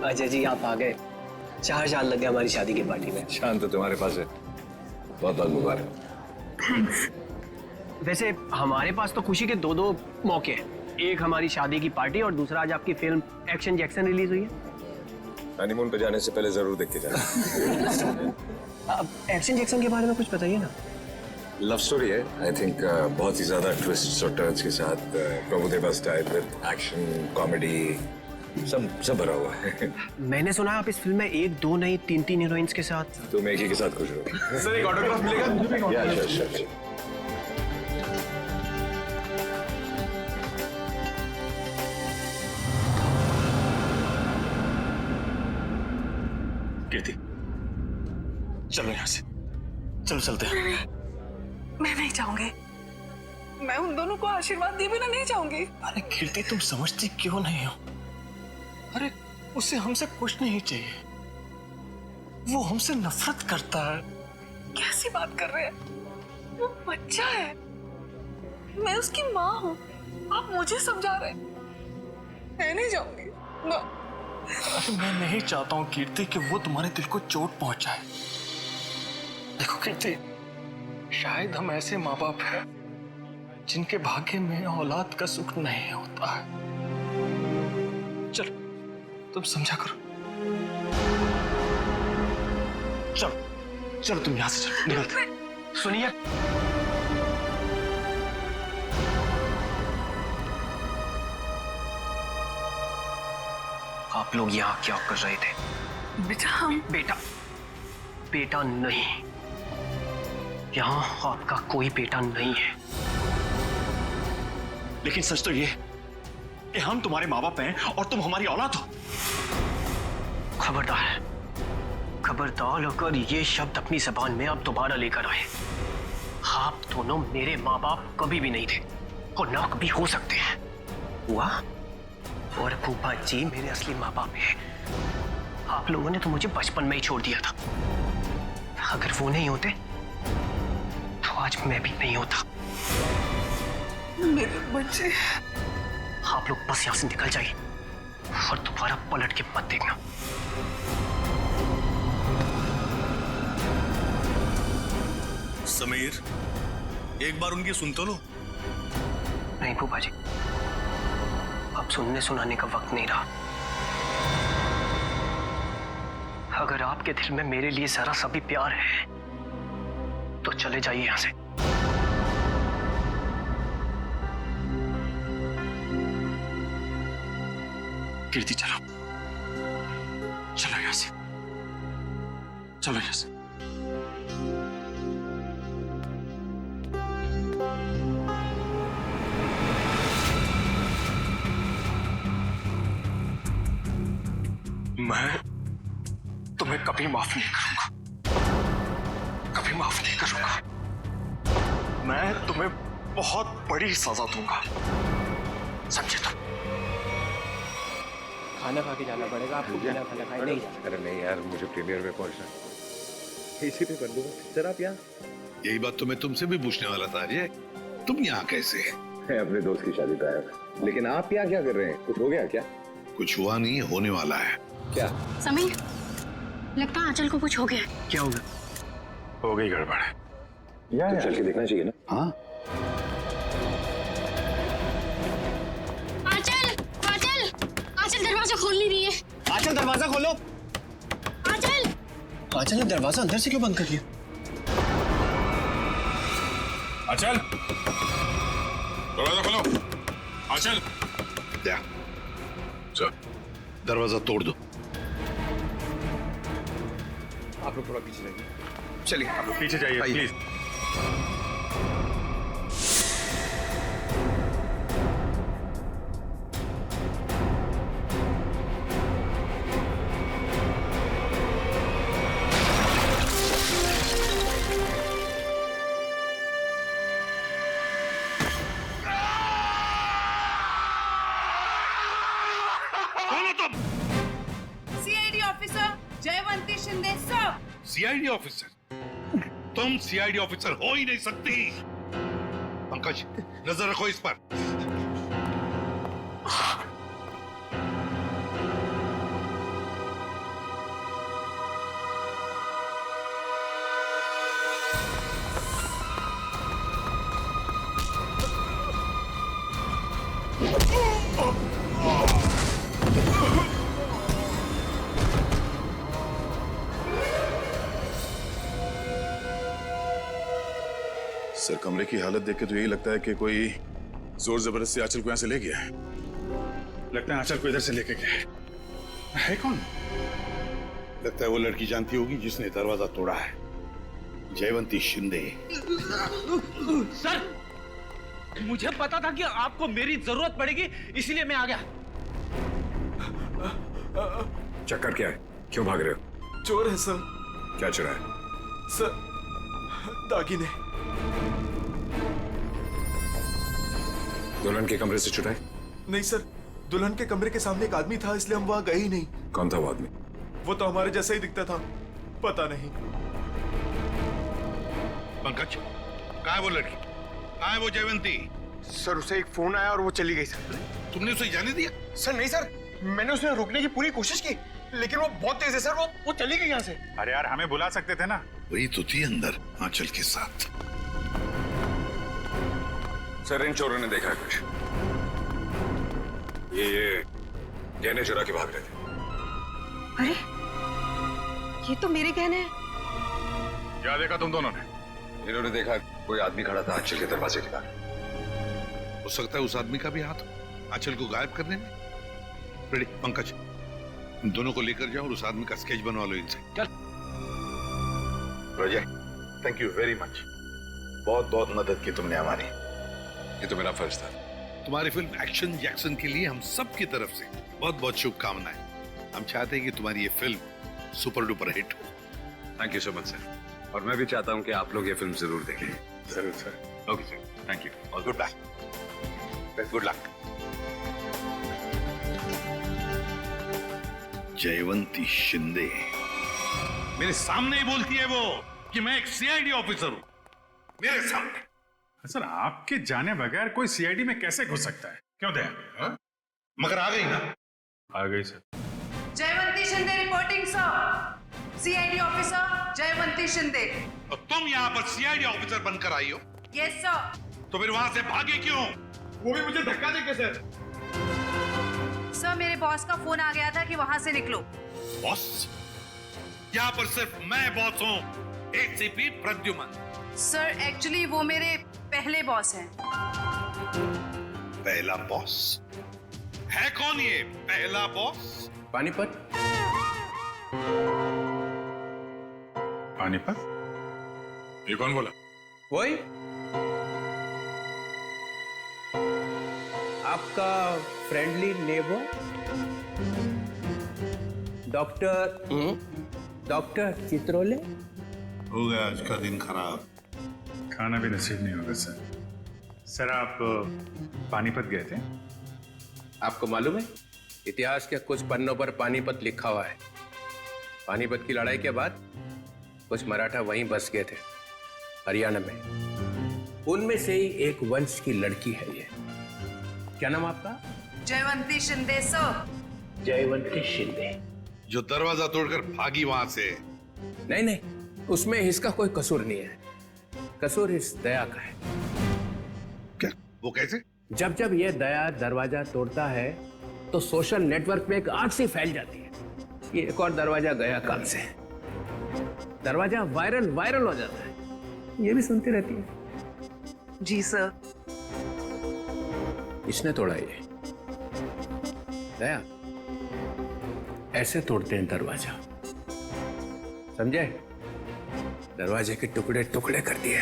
अजय जी आप आ गए। 4 साल लग गए हमारी शादी की पार्टी में। शान तो तुम्हारे पास है। बहुत बहुत मुबारक। थैंक्स। वैसे हमारे पास तो खुशी के दो मौके हैं। एक हमारी शादी की पार्टी और दूसरा आज आपकी फिल्म एक्शन जैक्सन रिलीज हुई है। हनीमून पे जाने से पहले जरूर देख के जाना। अब एक्शन जैक्सन के बारे में कुछ बताइए ना। लव स्टोरी है आई थिंक। बहुत ही ज्यादा ट्विस्ट और टर्न्स के साथ Prabhudeva style with action comedy सब भरा हुआ है। मैंने सुना है आप इस फिल्म में 1 2 नहीं 3 हीरोइंस के साथ। तुम एक ही के साथ खुश रहो। सर एक ऑटोग्राफ मिलेगा? या श्योर। कीर्ति चलो यहाँ से, चलो चलते हैं। मैं नहीं चाहूंगी। मैं उन दोनों को आशीर्वाद दिए बिना नहीं चाहूंगी। अरे कीर्ति तुम समझती क्यों नहीं हो? अरे उसे हमसे कुछ नहीं चाहिए, वो हमसे नफरत करता है। कैसी बात कर रहे हैं? वो बच्चा है, मैं उसकी माँ हूँ। आप मुझे समझा रहे हैं? मैं नहीं जाऊंगी। अरे मैं नहीं चाहता हूँ कीर्ति कि वो तुम्हारे दिल को चोट पहुंचाए। देखो कीर्ति, शायद हम ऐसे माँ बाप हैं जिनके भाग्य में औलाद का सुख नहीं होता है। चलो तुम समझा करो। चलो तुम यहां से चलो, निकलते। सुनिए, आप लोग यहाँ क्या कर रहे थे? बेटा हम बेटा नहीं, यहाँ आपका कोई बेटा नहीं है। लेकिन सच तो ये कि हम तुम्हारे माँ बाप हैं और तुम हमारी औलाद हो। खबरदार अगर ये शब्द अपनी जबान में आप दोबारा लेकर आए। आप दोनों मेरे माँ बाप कभी भी नहीं थे और ना कभी हो सकते हैं। हुआ और फूफा जी मेरे असली माँ बाप हैं। आप लोगों ने तो मुझे बचपन में ही छोड़ दिया था। अगर वो नहीं होते तो आज मैं भी नहीं होता। मेरे बच्चे। आप लोग बस यहां से निकल जाइए और दोबारा पलट के मत देखना। समीर, एक बार उनकी सुन तो लो। नहीं फूफा जी, अब सुनने सुनाने का वक्त नहीं रहा। अगर आपके दिल में मेरे लिए जरा सा भी प्यार है तो चले जाइए यहां से। कीर्ति चलो यहाँ से, चलो यहाँ से। मैं तुम्हें कभी माफ नहीं करूंगा, कभी माफ नहीं करूंगा। मैं तुम्हें बहुत बड़ी सजा दूंगा, समझे तुम? खाना खा के जाना पड़ेगा आपको। बिना खाना खाए नहीं जाना। अरे नहीं यार, मुझे प्रीमियर में पहुंचना। इसी पे कर दूंगा। सर आप यहाँ? यही बात तो मैं तुमसे भी पूछने वाला था अजय, तुम यहाँ कैसे? मैं अपने दोस्त की शादी पे आया था। लेकिन आप यहाँ क्या कर रहे हैं? कुछ हो गया क्या? कुछ हुआ नहीं, होने वाला है। क्या? समीर, लगता है आंचल को कुछ हो गया। क्या होगा? हो गई गड़बड़। तो चल के देखना चाहिए ना। हाँ आंचल दरवाजा खोल नहीं रही है। आंचल दरवाजा खोलो। आंचल ने दरवाजा अंदर से क्यों बंद कर दिया? आंचल, दरवाजा खोलो। आंचल, चल दरवाजा तोड़ दो। आप लोग थोड़ा पीछे जाइए। चलिए आप लोग पीछे जाइए please. Jaywanti Shinde sir. CID officer? तुम सीआईडी ऑफिसर हो ही नहीं सकती। पंकज, नजर रखो इस पर। सर, कमरे की हालत देख के तो यही लगता है कि कोई जोर जबरदस्ती आंचल को यहां से ले गया है। लगता है आंचल को इधर से लेके गया है कौन? लगता है वो लड़की जानती होगी जिसने दरवाजा तोड़ा है, जयवंती शिंदे। सर, मुझे पता था कि आपको मेरी जरूरत पड़ेगी, इसीलिए मैं आ गया। चक्कर क्या है? क्यों भाग रहे हो? चोर है सर। क्या चुरा है? सर, दागिने। दुल्हन के कमरे से चुराए? नहीं सर, दुल्हन के कमरे के सामने एक आदमी था, इसलिए हम वहां गए ही नहीं। कौन था वो आदमी? वो तो हमारे जैसा ही दिखता था, पता नहीं। पंकज, कहाँ है वो लड़की? कहाँ है वो जयवंती? सर, उसे एक फोन आया और वो चली गई सर। तुमने उसे जाने दिया? सर नहीं सर, मैंने उसे रोकने की पूरी कोशिश की, लेकिन वो बहुत तेज है सर, वो चली गई यहाँ से। अरे यार, हमें बुला सकते थे ना। वही तो थी अंदर आंचल के साथ। सर, इन चोरों ने देखा है कुछ। ये गहने चुरा के भाग रहे थे। अरे, ये तो मेरे गहने हैं। क्या देखा तुम दोनों ने? इन्होंने देखा कोई आदमी खड़ा था आंचल के दरवाजे के बाहर। हो सकता है उस आदमी का भी हाथ हो आंचल को गायब करने में। रेडी पंकज, इन दोनों को लेकर जाओ और उस आदमी का स्केच बनवा लो इनसे। चल। रोजे, थैंक यू वेरी मच। बहुत बहुत मदद की तुमने हमारी। ये तो मेरा फर्ज था। तुम्हारी फिल्म एक्शन जैक्सन के लिए हम सब की तरफ से बहुत बहुत शुभकामनाएं। हम चाहते हैं कि तुम्हारी ये फिल्म सुपर डुपर हिट हो। Thank you so much sir. और मैं भी चाहता हूँ कि आप लोग ये फिल्म जरूर देखें। जरूर sir. Okay sir, thank you. और good luck. Good luck. Jaywanti Shinde मेरे सामने ही बोलती है वो कि मैं एक सीआईडी ऑफिसर हूं, मेरे सामने। सर, आपके जाने बगैर कोई सीआईडी में कैसे घुस सकता है? क्यों दया? मगर आ गई ना। आ गई sir. Jaywanti Shinde reporting sir. CID officer Jaywanti Shinde. और तुम यहाँ पर सीआईडी ऑफिसर बनकर आई हो? Yes sir. तो फिर वहां से भागे क्यों? वो भी मुझे धक्का देके सर। सर, मेरे बॉस का फोन आ गया था कि वहां से निकलो। बॉस? यहाँ पर सिर्फ मैं बॉस हूँ, एसीपी प्रद्युमन। सर, एक्चुअली वो मेरे पहले बॉस हैं। पहला बॉस है? कौन ये पहला बॉस? पानीपत। पानीपत? ये कौन बोला? वही आपका फ्रेंडली नेबर डॉक्टर चित्रोले। हो गया आज का दिन खराब। खाना भी नसीब नहीं होगा सर। सर, आप पानीपत गए थे? आपको मालूम है, इतिहास के कुछ पन्नों पर पानीपत लिखा हुआ है। पानीपत की लड़ाई के बाद कुछ मराठा वहीं बस गए थे, हरियाणा में। उनमें से ही एक वंश की लड़की है ये। क्या नाम आपका? जयवंती शिंदे सर। जयवंती शिंदे। जो दरवाजा तोड़कर भागी वहां से। नहीं, उसमें इसका कोई कसूर नहीं है। कसूर इस दया का है। क्या? वो कैसे? जब ये दया दरवाजा तोड़ता है तो सोशल नेटवर्क में एक आग सी फैल जाती है। ये एक और दरवाजा गया काम से। दरवाजा वायरल हो जाता है। ये भी सुनती रहती है। जी सर। इसने तोड़ा ये। दया, ऐसे तोड़ते हैं दरवाजा, समझे? दरवाजे के टुकड़े टुकड़े कर दिए।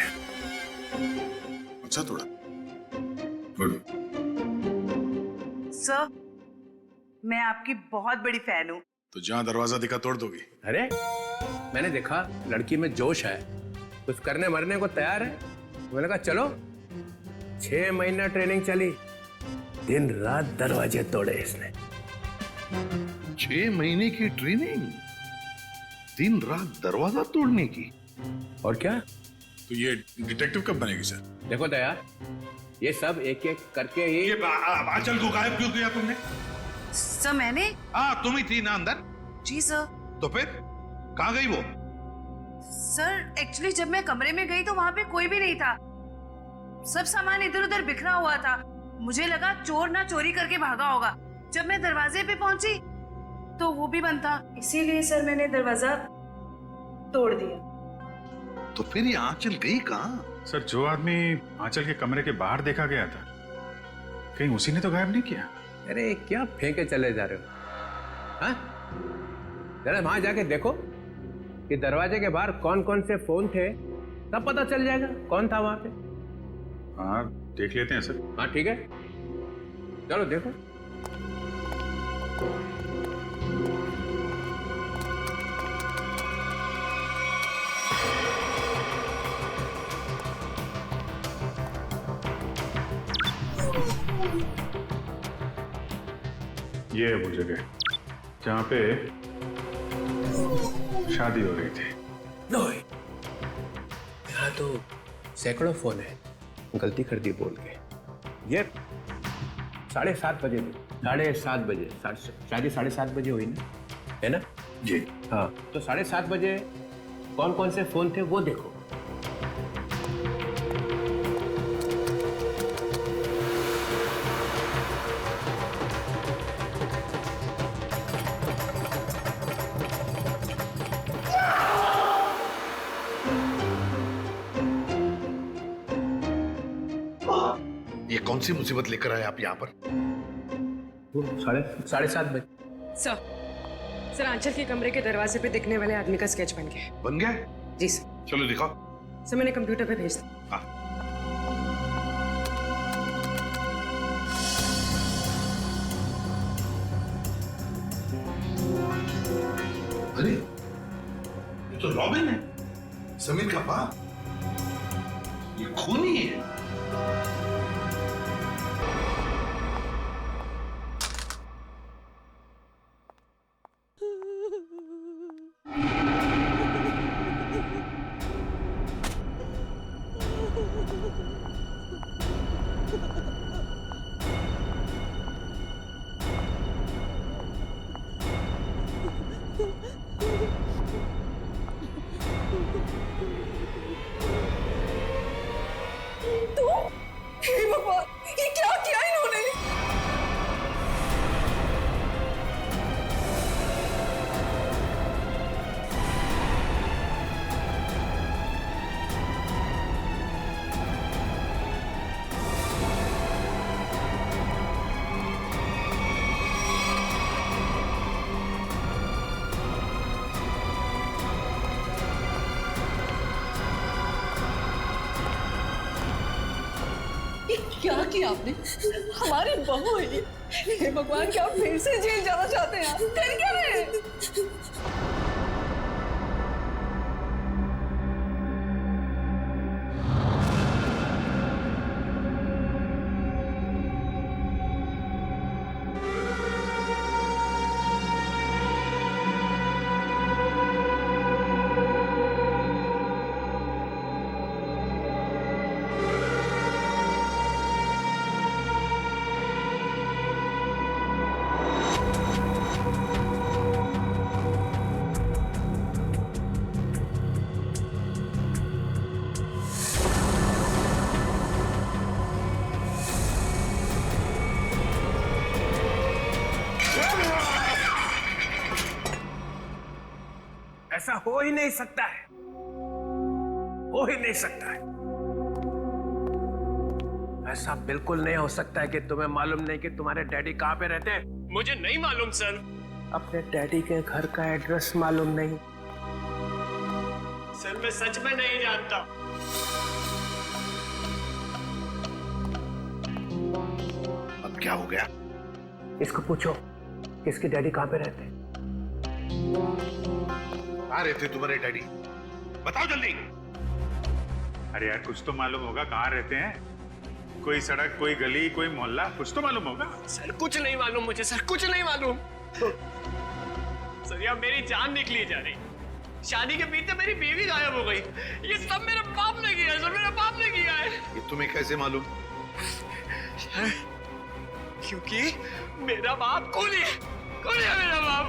अच्छा तोड़ा। गुड। सर, मैं आपकी बहुत बड़ी फैन हूँ। तो जहां दरवाजा दिखा तोड़ दोगी? अरे, मैंने देखा लड़की में जोश है, कुछ करने मरने को तैयार है। मैंने कहा चलो। 6 महीना ट्रेनिंग चली, दिन रात दरवाजे तोड़े इसने। 6 महीने की ट्रेनिंग, दिन रात दरवाजा तोड़ने की। और क्या? तो ये डिटेक्टिव कब बनेगी सर? देखो दया, ये सब एक एक करके ही। ये आंचल को गायब क्यों किया तुमने? सर, मैंने? हाँ, तुम ही थी ना अंदर। जी सर। तो फिर कहाँ गई वो? सर, एक्चुअली जब मैं कमरे में गई तो वहां पे कोई भी नहीं था। सब सामान इधर उधर बिखरा हुआ था। मुझे लगा चोर ना चोरी करके भागा होगा। जब मैं दरवाजे पे पहुंची तो वो भी बंद था, इसीलिए सर मैंने दरवाजा तोड़ दिया। तो फिर ये आंचल गई कहाँ? सर, जो आदमी आंचल के कमरे के बाहर देखा गया था, कहीं उसी ने तो गायब नहीं किया? अरे क्या फेंके चले जा रहे हो? हाँ? जरा वहां जाके देखो कि दरवाजे के बाहर कौन कौन से फोन थे, तब पता चल जाएगा कौन था वहां पे। हाँ, देख लेते हैं सर। हाँ ठीक है, चलो देखो। ये है वो जगह जहाँ पे शादी हो रही थी। यहाँ तो सैकड़ों फोन है, गलती कर दी बोल के। ये 7:30 बजे थी। 7:30 बजे शादी 7:30 बजे हुई ना, है ना जी? हाँ, तो 7:30 बजे कौन कौन से फोन थे वो देखो। ये कौन सी मुसीबत लेकर आए आप यहाँ पर? 7:30 बजे। सर आंचल के कमरे के दरवाजे पे दिखने वाले आदमी का स्केच बन गया। बन गया? जी सर। चलो दिखाओ। सर मैंने कंप्यूटर पे भेज दिया। हाँ। अरे ये तो रॉबिन है, समीर का बाप। ये खूनी है। ये क्या किया इन्होंने? क्या किया आपने? हमारी बहू है ये। हे भगवान, क्या आप फिर से जेल जाना चाहते हैं? कर क्या रहे हैं? ऐसा हो ही नहीं सकता है, हो ही नहीं सकता है। ऐसा बिल्कुल नहीं हो सकता है कि तुम्हें मालूम नहीं कि तुम्हारे डैडी कहाँ पे रहते हैं। मुझे नहीं मालूम सर। अपने डैडी के घर का एड्रेस मालूम नहीं? सर मैं सच में नहीं जानता। अब क्या हो गया? इसको पूछो इसके डैडी कहाँ पे रहते हैं। कहाँ रहते तुम्हारे डैडी? बताओ जल्दी। अरे यार, कुछ तो मालूम होगा कहाँ रहते हैं। कोई सड़क, कोई गली, कोई मोहल्ला, कुछ तो मालूम होगा। सर कुछ नहीं मालूम मुझे, सर कुछ नहीं मालूम। सर यार मेरी जान निकली जा रही। शादी के बीच मेरी बीवी गायब हो गई। ये सब मेरे बाप ने किया है, सर मेरे बाप ने किया है। ये तुम्हें कैसे मालूम? क्योंकि मेरा बाप कूली है, कूली है मेरा बाप।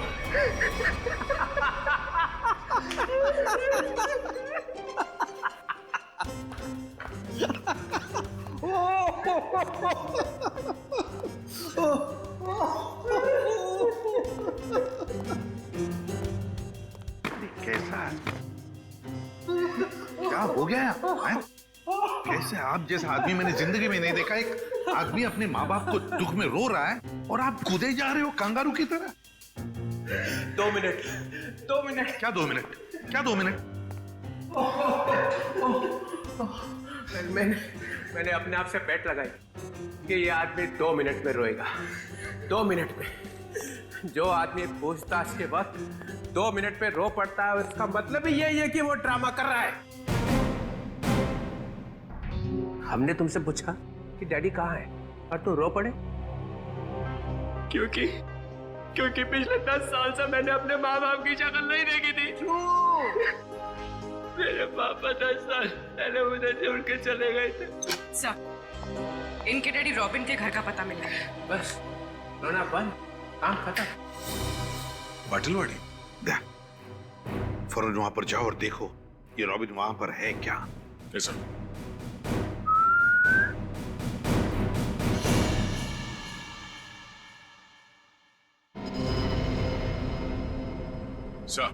कैसा क्या हो गया है? कैसे आप जैसा आदमी मैंने जिंदगी में नहीं देखा। एक आदमी अपने माँ बाप को दुख में रो रहा है और आप कूदे जा रहे हो कंगारू की तरह। 2 मिनट, 2 मिनट। क्या 2 मिनट? क्या 2 मिनट? मैंने अपने आप से बेट लगाई कि ये आदमी 2 मिनट में रोएगा। 2 मिनट में। जो आदमी पूछताछ के वक्त 2 मिनट पे रो पड़ता है, उसका मतलब ही यही है कि वो ड्रामा कर रहा है। हमने तुमसे पूछा कि डैडी कहाँ है और तुम रो पड़े, क्योंकि पिछले 10 साल से मैंने अपने माँ बाप की शक्ल नहीं देखी थी। मेरे पापा 10 साल पहले उधर से उड़ के चले गए थे। सर, इनके डैडी रॉबिन के घर का पता मिला है। बस रोना बंद, काम खत्म। बाटलवाड़ी फौरन वहां पर जाओ और देखो ये रॉबिन वहां पर है क्या। सर सर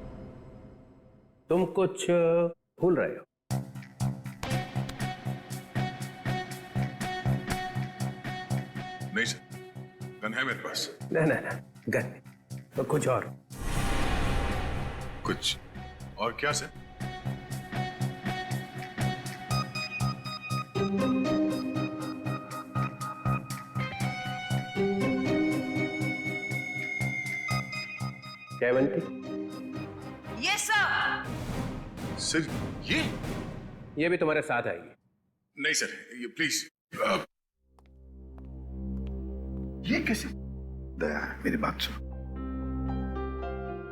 तुम कुछ भूल रहे हो। नहीं सर, गन है मेरे पास। ना गन तो कुछ और। कुछ और क्या sir? Jaywanti, yes sir. Sir ये भी तुम्हारे साथ आएगी। नहीं सर, ये प्लीज। ये कैसे? दया मेरी बात सुनो,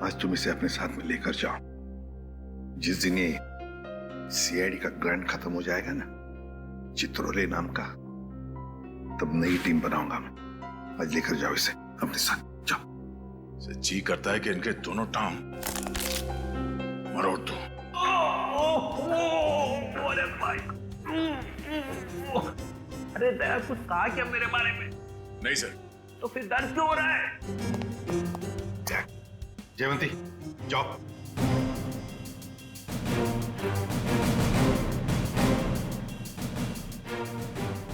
आज तुम इसे अपने साथ में लेकर जाओ। जिस दिन ये सीआईडी का ग्रांट खत्म हो जाएगा ना, चित्रोले नाम का, तब नई टीम बनाऊंगा मैं। आज लेकर जाओ इसे अपने साथ, जाओ। जी करता है कि इनके दोनों टांग मरोड़ दो। अरे दया, कुछ कहा क्या मेरे बारे में? नहीं सर। तो फिर दर्द क्यों हो रहा है? जयवंती जाओ।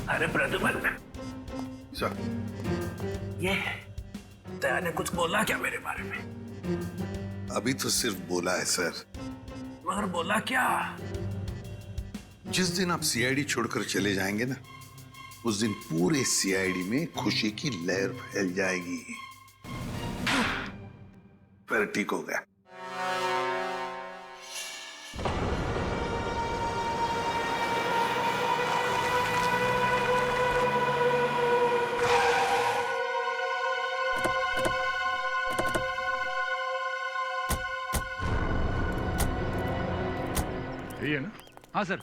अरे प्रद्युमन सर, ये दया ने कुछ बोला क्या मेरे बारे में? अभी तो सिर्फ बोला है सर। मगर बोला क्या? जिस दिन आप सीआईडी छोड़कर चले जाएंगे ना, उस दिन पूरे सीआईडी में खुशी की लहर फैल जाएगी। फिर ठीक हो गया। यही है ना? हाँ सर,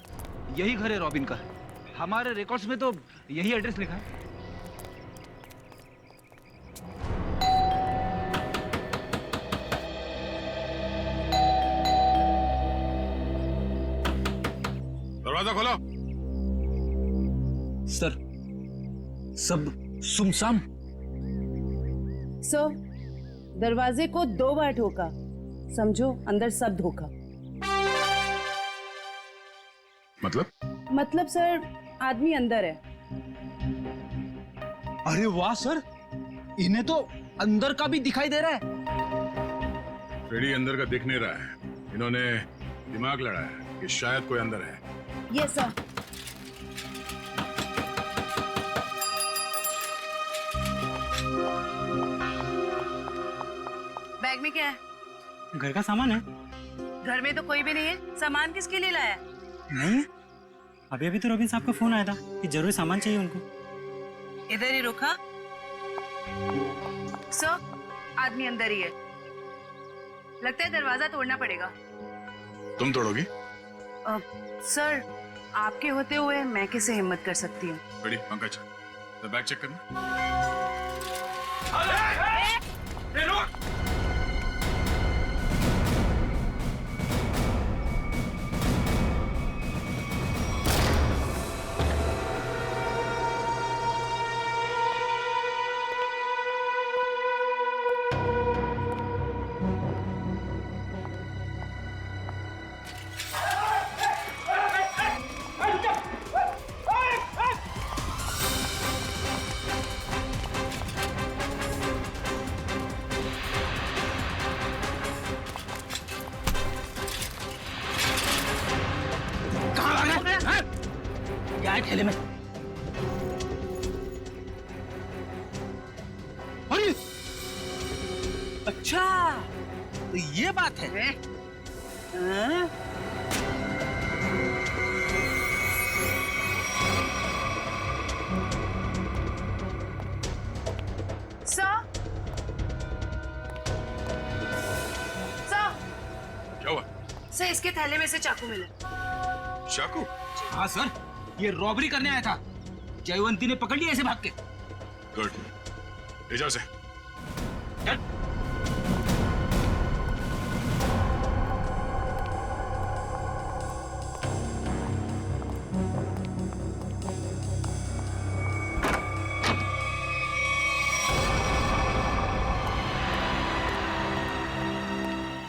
यही घर है रॉबिन का। हमारे रिकॉर्ड्स में तो यही एड्रेस लिखा है। दरवाजा खोलो। सर, सब सुमसाम। सर, दरवाजे को 2 बार ठोका, समझो अंदर सब धोखा। मतलब सर, आदमी अंदर है। अरे वाह सर, इन्हें तो अंदर का भी दिखाई दे रहा है। फ्रेडी अंदर का दिख नहीं रहा है। इन्होंने दिमाग लड़ा है कि शायद कोई अंदर है। Yes sir. बैग में क्या है? घर का सामान है। घर में तो कोई भी नहीं है, सामान किसके लिए लाया? नहीं, अभी तो रॉबिन साहब का फोन आया था कि जरूरी सामान चाहिए उनको। इधर ही रुका। सर, आदमी अंदर ही है। लगता है दरवाजा तोड़ना पड़ेगा। तुम तोड़ोगी? सर, आपके होते हुए मैं कैसे हिम्मत कर सकती हूँ? बड़ी पंकज, बैग चेक करना। थैले में। अरे अच्छा, तो ये बात है। क्या हुआ? सर, इसके थैले में से चाकू मिला। चाकू? हाँ सर, ये रॉबरी करने आया था। जयवंती ने पकड़ लिया इसे भाग के। गुड, ले जाओ उसे। चल।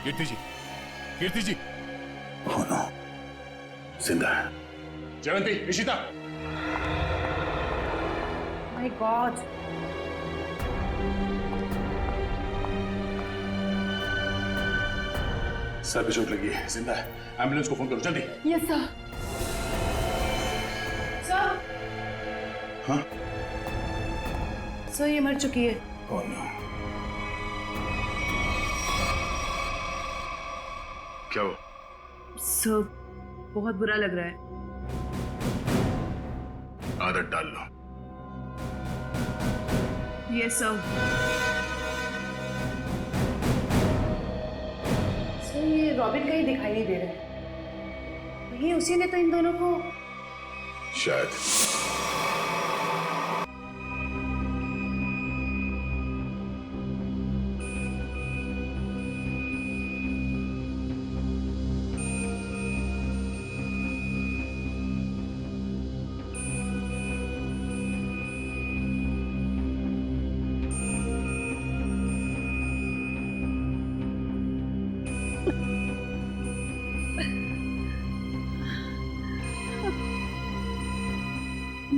कीर्ति जी, कीर्ति जी। Oh no, जिंदा है। जयवंती, निशिता। My God. सर पे चोट लगी है, जिंदा है। एम्बुलेंस को फोन करो जल्दी। Yes sir. सर। हाँ? सर, ये मर चुकी है। Oh no. क्या हुआ? सर, बहुत बुरा लग रहा है। आदत डाल लो। Yes sir. सर, ये रॉबिन का ही दिखाई नहीं दे रहा है। ये उसी ने तो इन दोनों को शायद।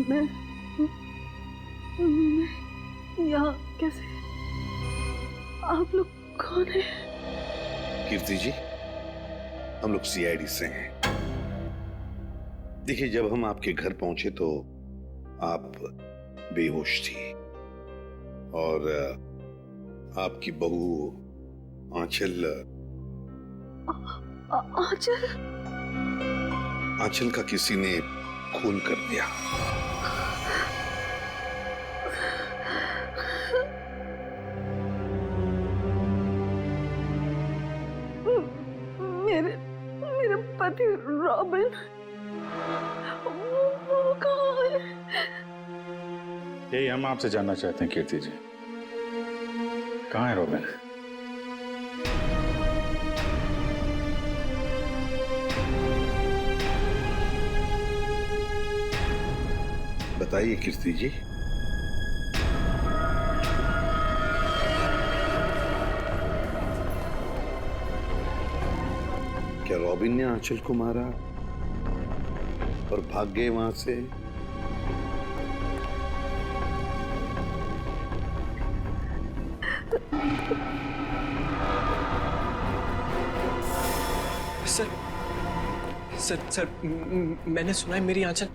मैं यहाँ कैसे? आप लोग कौन हैं? कीर्ति जी, हम लोग सीआईडी से हैं। देखिए, जब हम आपके घर पहुंचे तो आप बेहोश थी और आपकी बहू आंचल आंचल का किसी ने खून कर दिया। मेरे पति रॉबिन, वो कहाँ है? यही हम आपसे जानना चाहते हैं कीर्ति जी, कहाँ है रॉबिन? बताइए कीर्ति जी। क्या रॉबिन ने आंचल को मारा और भाग गए वहां से? सर, मैंने सुना है मेरी आंचल।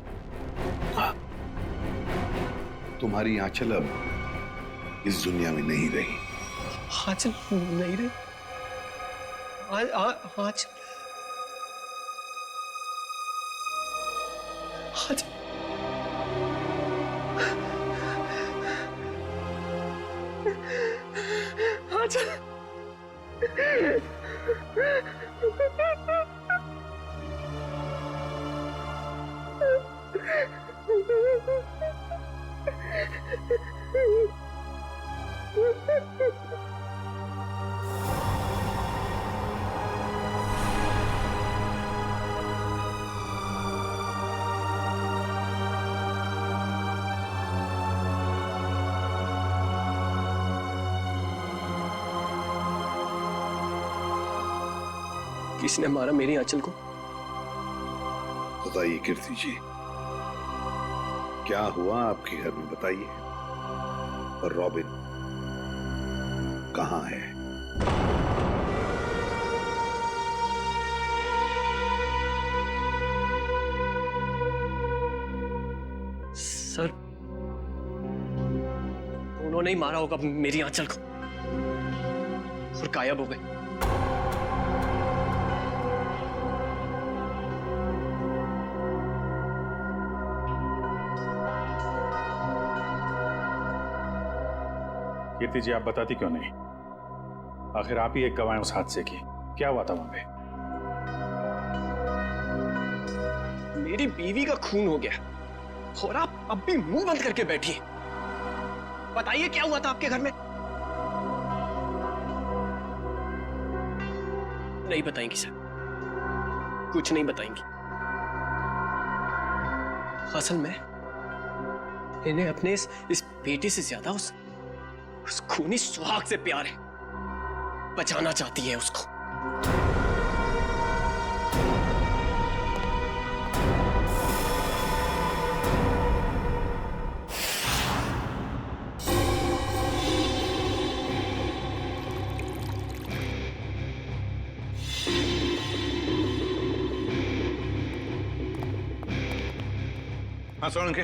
तुम्हारी आंचल अब इस दुनिया में नहीं रही। आंचल नहीं रही? आंचल किसने मारा मेरी आंचल को? बताइए कीर्ति जी, क्या हुआ आपके घर में? बताइए। और रॉबिन कहाँ है? उन्होंने ही मारा होगा मेरी आंचल को और गायब हो गए। कीर्ति जी, आप बताती क्यों नहीं? आखिर आप ही एक गवाह हैं उस हादसे की। क्या हुआ था वहां पे? मेरी बीवी का खून हो गया और आप अब भी मुंह बंद करके बैठी। बताइए क्या हुआ था आपके घर में? नहीं बताएंगी सर, कुछ नहीं बताएंगी। असल में इन्हें अपने इस बेटे से ज्यादा उस खूनी सुहाग से प्यार है। बचाना चाहती है उसको। हाँ सोलंकी,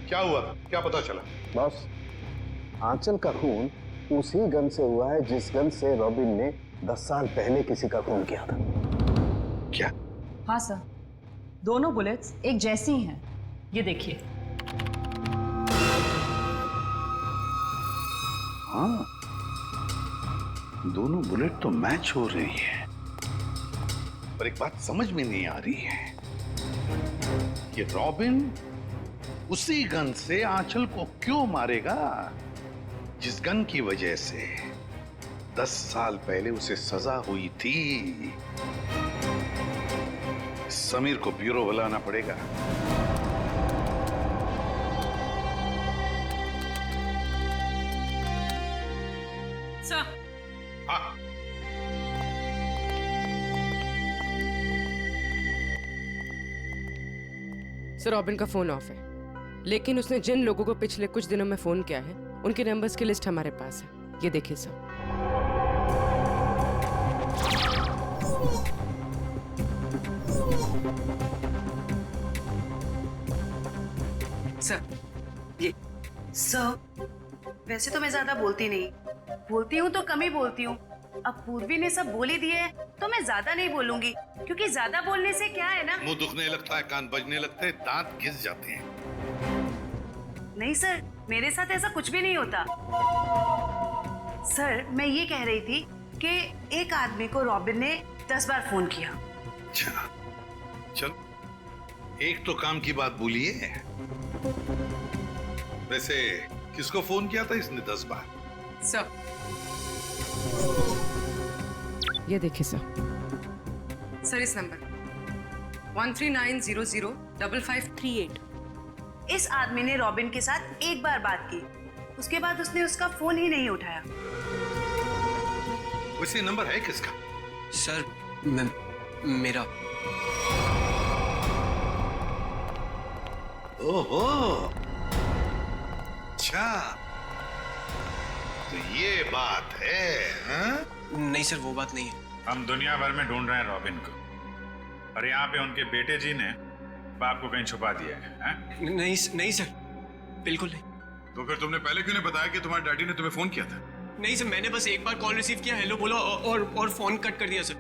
क्या हुआ? क्या पता चला? बॉस, आंचल का खून उसी गन से हुआ है जिस गन से रॉबिन ने 10 साल पहले किसी का खून किया था। क्या? हाँ सर, दोनों बुलेट्स एक जैसी हैं। ये देखिए। हाँ, दोनों बुलेट तो मैच हो रही है, पर एक बात समझ में नहीं आ रही है कि रॉबिन उसी गन से आंचल को क्यों मारेगा जिस गन की वजह से 10 साल पहले उसे सजा हुई थी। समीर को ब्यूरो बुलाना पड़ेगा। सर। हाँ। सर, रॉबिन का फोन ऑफ है, लेकिन उसने जिन लोगों को पिछले कुछ दिनों में फोन किया है उनके नंबर्स की लिस्ट हमारे पास है। ये देखिए सर। सर, ये सर, वैसे तो मैं ज्यादा बोलती नहीं, बोलती हूँ तो कम ही बोलती हूँ। अब पूर्वी ने सब बोल ही दिए है तो मैं ज्यादा नहीं बोलूंगी, क्योंकि ज्यादा बोलने से क्या है ना, मुंह दुखने लगता है, कान बजने लगते हैं, दांत घिस जाते हैं। नहीं सर, मेरे साथ ऐसा कुछ भी नहीं होता। सर, मैं ये कह रही थी कि एक आदमी को रॉबिन ने 10 बार फोन किया। अच्छा, चल एक तो काम की बात बोलिए। वैसे किसको फोन किया था इसने 10 बार? सर, ये देखिए सर। सर, इस नंबर 13900558। इस आदमी ने रॉबिन के साथ एक बार बात की, उसके बाद उसने उसका फोन ही नहीं उठाया। वैसे नंबर है किसका? सर, मेरा। ओहो, अच्छा, तो ये बात है? हाँ? नहीं सर, वो बात नहीं है। हम दुनिया भर में ढूंढ रहे हैं रॉबिन को, और यहाँ पे उनके बेटे जी ने बाप को कहीं छुपा दिया है? नहीं नहीं सर, बिल्कुल नहीं। तो फिर तुमने पहले क्यों नहीं बताया कि तुम्हारे डैडी ने तुम्हें फोन किया था? नहीं सर, मैंने बस एक बार कॉल रिसीव किया, हेलो बोला और फोन कट कर दिया सर।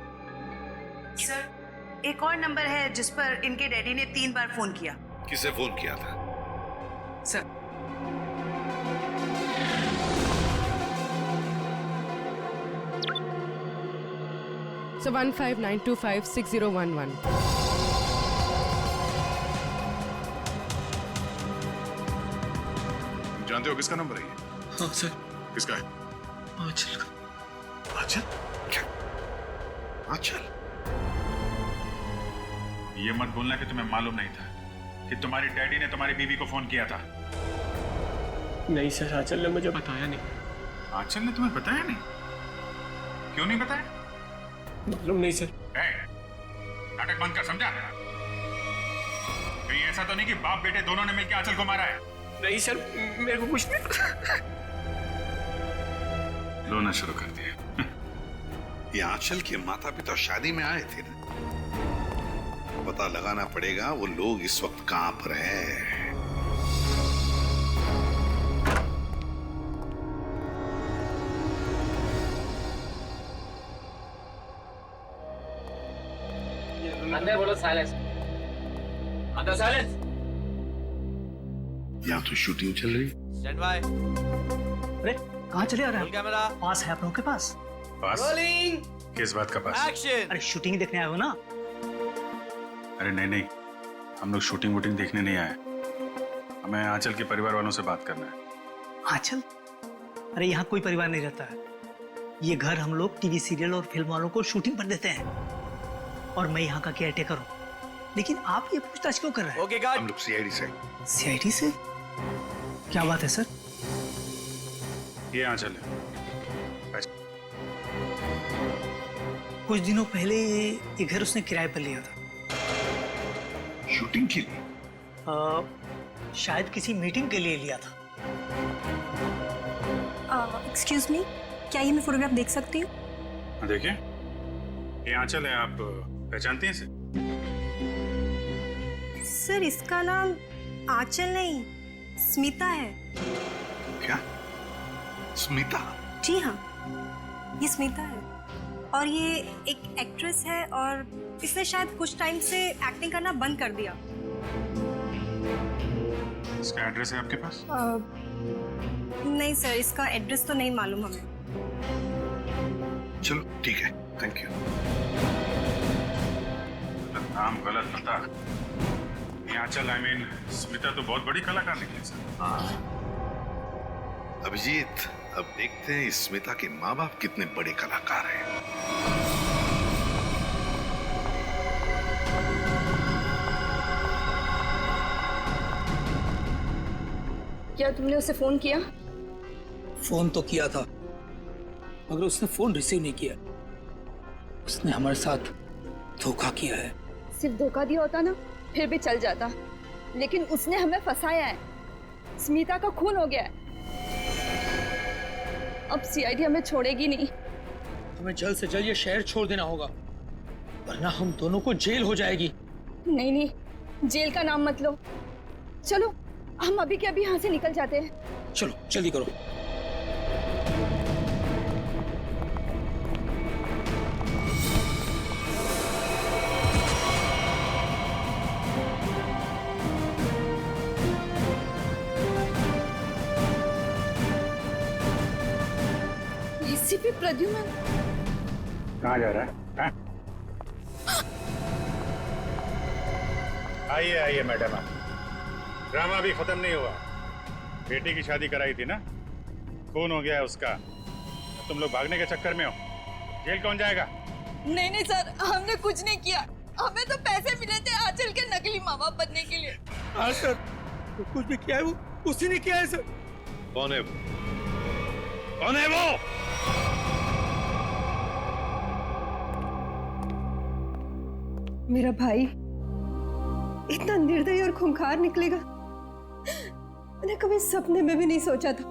सर, एक और नंबर है जिस पर इनके डैडी ने 3 बार फोन किया। किसे फोन किया था? Sir, So 1592560111। जानते हो किसका नंबर है ये? हाँ सर। किसका है? आंचल का। आंचल? क्या? आंचल? ये मत बोलना कि तुम्हें मालूम नहीं था कि तुम्हारी डैडी ने तुम्हारी बीवी को फोन किया था। नहीं सर, आंचल ने मुझे बताया नहीं। आंचल ने तुम्हें बताया नहीं? क्यों नहीं बताया? मालूम नहीं सर। नाटक बंद कर, समझा? कहीं ऐसा तो नहीं कि बाप बेटे दोनों ने मिलकर आंचल को मारा है? नहीं सर, मेरे को कुछ नहीं। रोना शुरू कर दिया। ये आंचल के माता पिता शादी में आए थे ना, पता लगाना पड़ेगा वो लोग इस वक्त कहां पर हैं। अंदर बोलो साइलेंस। अंदर साइलेंस। यहाँ तो शूटिंग चल रही। Stand by. अरे कहाँ चले आ रहे हैं? कैमरा पास है आप लोगों के पास? रोलिंग। किस बात का पास? एक्शन। अरे शूटिंग देखने आए हो ना? अरे नहीं नहीं, हम लोग शूटिंग वूटिंग देखने नहीं आए, हमें आंचल के परिवार वालों से बात करना है। आंचल? अरे यहाँ कोई परिवार नहीं रहता है। ये घर हम लोग टीवी सीरियल और फिल्म वालों को शूटिंग पर देते हैं और मैं यहाँ का केयर टेकर हूँ। लेकिन आप ये पूछताछ क्यों कर रहे हैं? Okay God. हम लोग सीआईडी से। सीआईडी से? क्या बात है सर? ये आंचल है। कुछ दिनों पहले ये घर उसने किराए पर लिया था। शूटिंग के लिए? शायद किसी मीटिंग के लिए लिया था। एक्सक्यूज मी, क्या ये मैं फोटोग्राफ देख सकती हूँ? देखिए, ये आंचल है, आप पहचानती हैं इसे? सर इसका नाम आंचल नहीं, स्मिता है। क्या? स्मिता? जी हाँ, ये स्मिता है और ये एक एक्ट्रेस है और इसने शायद कुछ टाइम से एक्टिंग करना बंद कर दिया। इसका एड्रेस है आपके पास? नहीं सर, इसका एड्रेस तो नहीं मालूम हमें। चलो ठीक है, थैंक यू। नाम गलत पता। ये आंचल आई मीन स्मिता तो बहुत बड़ी कलाकार निकली सर। अभिजीत, अब देखते हैं इस स्मिता के माँ बाप कितने बड़े कलाकार हैं। क्या तुमने उसे फोन किया? फोन तो किया था मगर उसने फोन रिसीव नहीं किया। उसने हमारे साथ धोखा किया है। सिर्फ धोखा दिया होता ना फिर भी चल जाता, लेकिन उसने हमें फंसाया है। स्मिता का खून हो गया है। अब सीआईडी हमें छोड़ेगी नहीं। तुम्हें जल्द से जल्द ये शहर छोड़ देना होगा वरना हम दोनों को जेल हो जाएगी। नहीं नहीं, जेल का नाम मत लो। चलो हम अभी के अभी यहाँ से निकल जाते हैं। चलो जल्दी करो। एसीपी प्रद्युमन कहाँ जा रहा है? आइए आइए मैडम, ड्रामा भी खत्म नहीं हुआ। बेटी की शादी कराई थी ना, खून हो गया है उसका। तुम लोग भागने के चक्कर में हो, जेल कौन जाएगा? नहीं नहीं सर, हमने कुछ नहीं किया। हमें तो पैसे मिले थे आंचल के नकली माँ बाप बनने के लिए। हाँ सर, तो कुछ भी किया है वो उसी ने किया है सर। कौन है वो? कौन है वो? मेरा भाई इतना निर्दयी और खूंखार निकलेगा मैंने कभी सपने में भी नहीं सोचा था।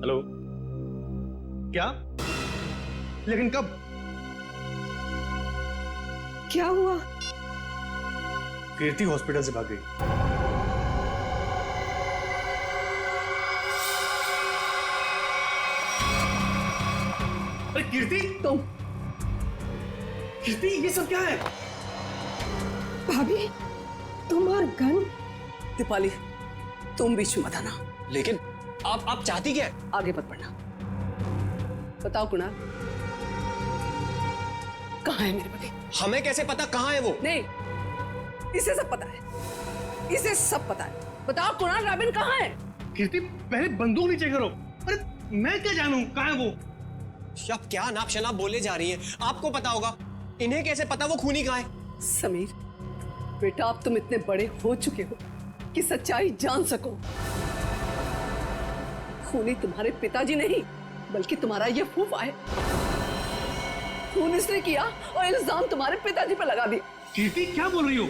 हेलो, क्या? लेकिन कब? क्या हुआ? कीर्ति हॉस्पिटल से भाग गई। अरे कीर्ति, तुम? कीर्ति, ये सब क्या है? भाभी, तुम और गन? दीपाली, तुम बीच में मत आना। लेकिन आप चाहती क्या है? आगे मत बढ़ना। बताओ कुणाल, कहाँ है मेरे पति? हमें कैसे पता कहाँ है वो? नहीं, इसे सब पता है, इसे सब पता है। बताओ कुणाल, रॉबिन कहाँ है? कीर्ति, पहले बंदूक नीचे करो। अरे मैं क्या जानूं कहाँ है वो? आप क्या नाप शनाप बोले जा रही हैं? आपको पता होगा, इन्हें कैसे पता वो खूनी कहाँ है? समीर बेटा, अब तुम इतने बड़े हो चुके हो कि सच्चाई जान सको। खूनी तुम्हारे पिताजी नहीं बल्कि तुम्हारा ये फूफा है। खून इसने किया और इल्जाम तुम्हारे पिताजी पर लगा दिया। कीर्ति, क्या बोल रही हो?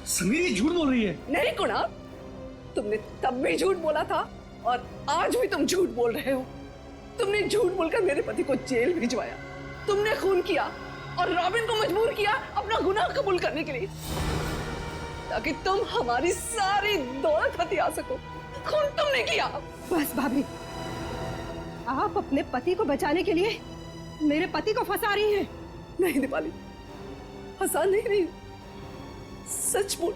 समीर ये झूठ बोल रही है। नहीं कुणाल, तुमने तब भी झूठ बोला था और आज भी तुम झूठ बोल रहे हो। तुमने झूठ बोलकर मेरे पति को जेल भिजवाया, तुमने खून किया और रॉबिन को मजबूर किया अपना गुनाह कबूल करने के लिए। ताकि तुम हमारी सारी दौलत हथिया सको। खून तुमने किया। बस भाभी, आप अपने पति को बचाने के लिए मेरे पति को फंसा रही हैं। नहीं दीपाली, फंसा नहीं रही, सच बोल।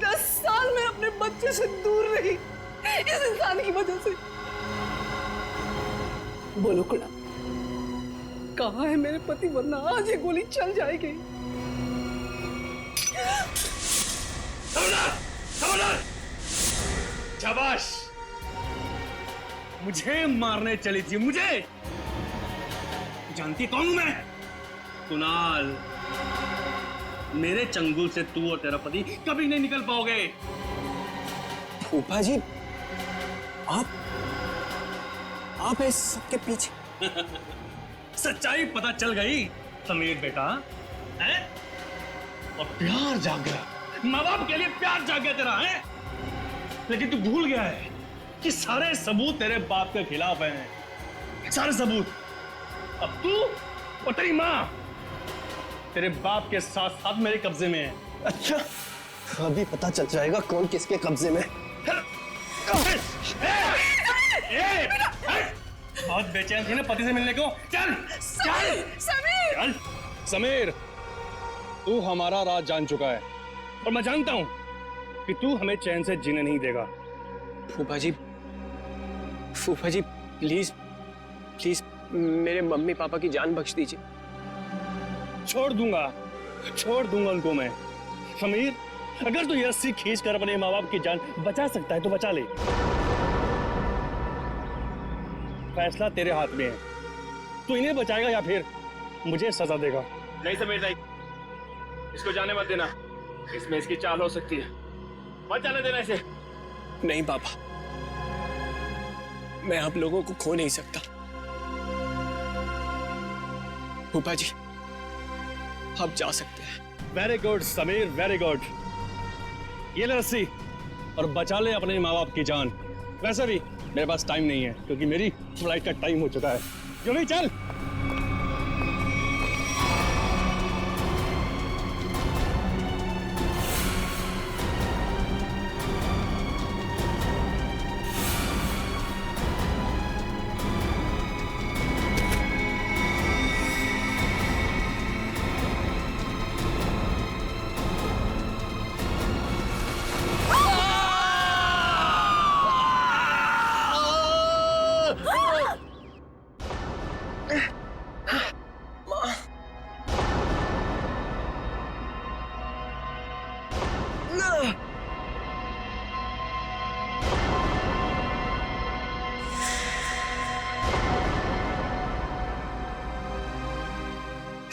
10 साल में अपने बच्चे से दूर रही इस इंसान की वजह से। बोलो कुड़ा, कहाँ है मेरे पति, वरना आज ये गोली चल जाएगी। शाबाश, मुझे मारने चली थी, मुझे। जानती कौन हूं मैं? कुणाल। मेरे चंगुल से तू और तेरा पति कभी नहीं निकल पाओगे। फूफा जी, आप इस सबके पीछे। सच्चाई पता चल गई समीर बेटा, है? और प्यार जाग गया, माँ बाप के लिए प्यार जाग गया तेरा, है? लेकिन तू भूल गया है कि सारे सबूत तेरे बाप के खिलाफ हैं, सारे सबूत। अब तू और तेरी माँ तेरे बाप के साथ साथ मेरे कब्जे में है। अच्छा, अभी पता चल जाएगा कौन किसके कब्जे में। बहुत बेचैन थी ना पति से मिलने को। चल चल समीर, चल। समीर, तू हमारा राज जान चुका है और मैं जानता हूं कि तू हमें चैन से जीने नहीं देगा। फूफा जी प्लीज मेरे मम्मी पापा की जान बख्श दीजिए। छोड़ दूंगा उनको मैं। समीर, अगर तू ये रस्सी खींच कर अपने माँ बाप की जान बचा सकता है तो बचा ले। फैसला तेरे हाथ में है, तू इन्हें बचाएगा या फिर मुझे सजा देगा। नहीं समीर नहीं, इसको जाने मत देना, इसमें इसकी चाल हो सकती है, मत जाने देना इसे। नहीं पापा, मैं आप लोगों को खो नहीं सकता। फूफा जी, आप जा सकते हैं। Very good Sameer, very good. ये ले रस्सी और बचा ले अपने माँ बाप की जान। वैसे भी मेरे पास टाइम नहीं है क्योंकि मेरी फ्लाइट का टाइम हो चुका है। जल्दी चल।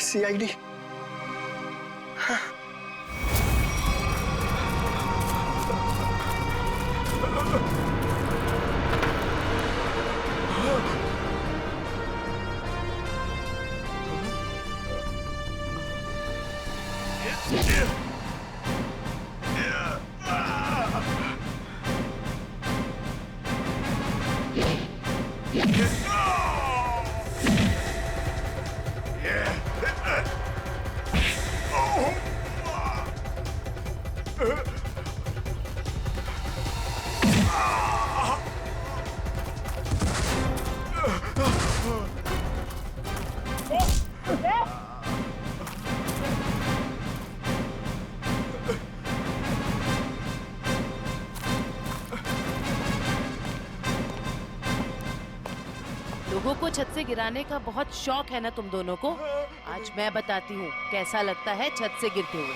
CID। लोगों को छत से गिराने का बहुत शौक है ना तुम दोनों को। आज मैं बताती हूँ कैसा लगता है छत से गिरते हुए।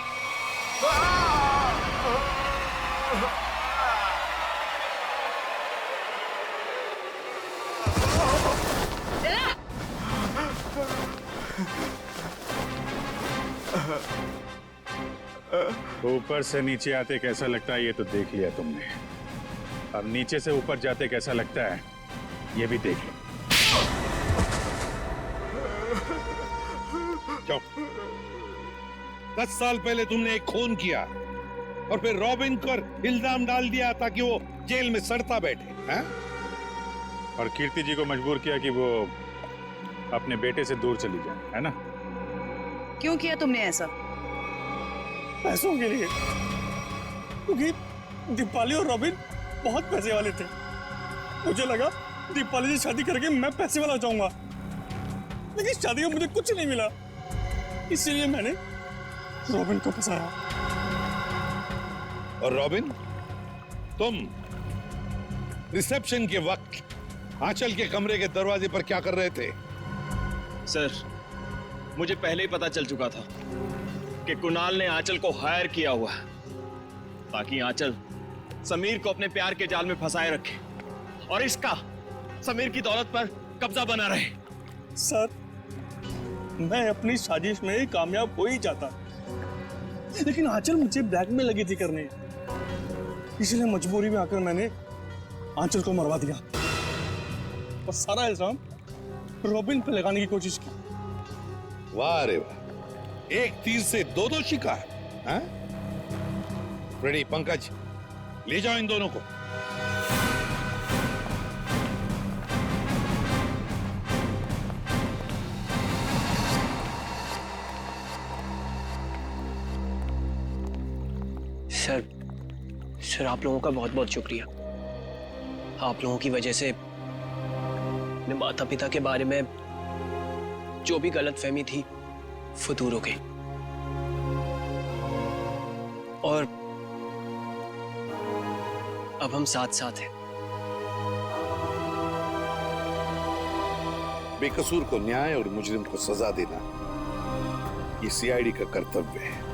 ऊपर से नीचे आते कैसा लगता है ये तो देख लिया तुमने, अब नीचे से ऊपर जाते कैसा लगता है ये भी देख लो। क्यों? 10 साल पहले तुमने एक खून किया और फिर रॉबिन पर इल्जाम डाल दिया ताकि वो जेल में सड़ता बैठे, हैं? और कीर्ति जी को मजबूर किया कि वो अपने बेटे से दूर चली जाए, है ना? क्यों किया तुमने ऐसा? पैसों के लिए, क्योंकि दीपाली और रॉबिन बहुत पैसे वाले थे। मुझे लगा दीपाली से शादी करके मैं पैसे वाला हो जाऊंगा, लेकिन शादी में मुझे कुछ नहीं मिला, इसीलिए मैंने रॉबिन को फंसाया। और रॉबिन, तुम रिसेप्शन के वक्त आंचल के कमरे के दरवाजे पर क्या कर रहे थे? सर, मुझे पहले ही पता चल चुका था कि कुणाल ने आंचल को हायर किया हुआ है ताकि आंचल समीर को अपने प्यार के जाल में फंसाए रखे और इसका समीर की दौलत पर कब्जा बना रहे। सर, मैं अपनी साजिश में कामयाब हो ही जाता, लेकिन आंचल मुझे ब्लैकमेल लगी थी करने, इसलिए मजबूरी में आकर मैंने आंचल को मरवा दिया और सारा इल्जाम रॉबिन पे लगाने की कोशिश की। वाह रे वाह, एक तीर से दो शिकार। हाँ? रेडी पंकज, ले जाओ इन दोनों को। सर, आप लोगों का बहुत बहुत शुक्रिया। आप लोगों की वजह से अपने माता पिता के बारे में जो भी गलतफहमी थी वो दूर हो गई और अब हम साथ साथ हैं। बेकसूर को न्याय और मुजरिम को सजा देना ये सीआईडी का कर्तव्य है।